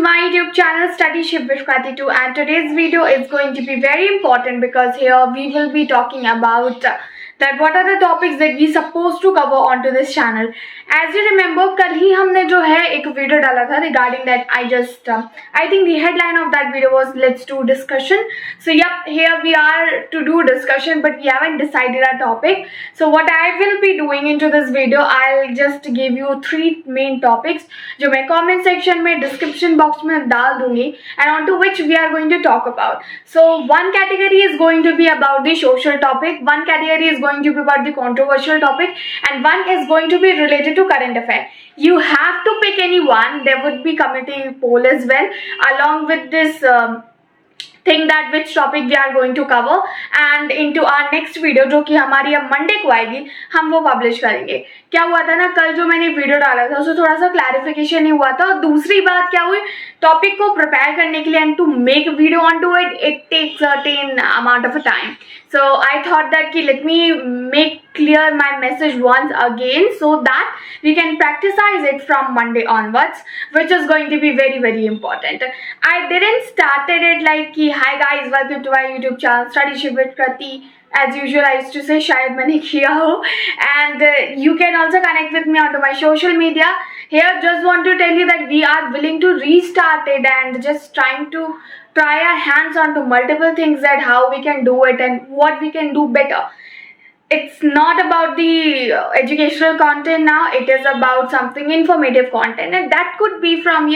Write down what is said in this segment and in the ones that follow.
my YouTube channel Studyship with Krati too, and today's video is going to be very important because here we will be talking about that what are the topics that we supposed to cover onto this channel. As you remember, कल ही हमने जो है एक video डाला था regarding that. I think the headline of that video was let's do discussion. So yep, here we are to do discussion, but we haven't decided our topic. So what I will be doing into this video, I'll just give you 3 main topics जो मैं comment section में description box में डाल दूंगी and onto which we are going to talk about. So one category is going to be about the social topic, one category is going to be about the controversial topic, and one is going to be related to current affair. You have to pick any one. There would be committee poll as well along with this thing that which topic we are going to cover, and into our next video जो कि हमारी अब Monday को आएगी हम वो publish करेंगे. क्या हुआ था ना, कल जो मैंने वीडियो डाला था उसमें थोड़ा सा क्लैरिफिकेशन नहीं हुआ था, और दूसरी बात क्या हुई, टॉपिक को प्रिपेयर करने के लिए and to make video on to it takes certain amount of time. So I thought that ki let me make clear my message once again so that we can practicize it from Monday onwards, which is going to be very, very important. I didn't started it like ki hi guys, welcome to my YouTube channel Studyship with Krati. As usual, I used to say शायद मैंने किया हो, and you can also connect with me onto my social media. Here just want to tell you that we are willing to restart it and just trying to try our hands onto multiple things, that how we can do it and what we can do better. It's not about the educational content now, it is about something informative content, and that could be from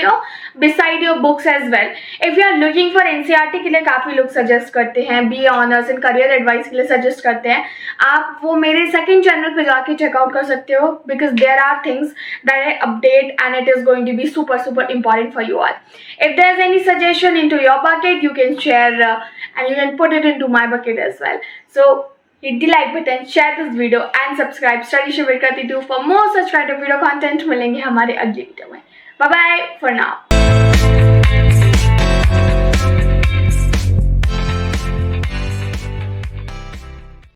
beside your books as well. If you are looking for NCERT के लिए काफ़ी लोग suggest करते हैं, BA Honors and Career Advice के लिए suggest करते हैं, आप वो मेरे second channel पे जाके check out कर सकते हो, because there are things that I update and it is going to be super important for you all. If there's any suggestion into your bucket, you can share and you can put it into my bucket as well. So hit the like button, share this video and subscribe Studyship with Krati 2 for more such kind of video content. मिलेंगे हमारे अगली video में. Bye bye for now.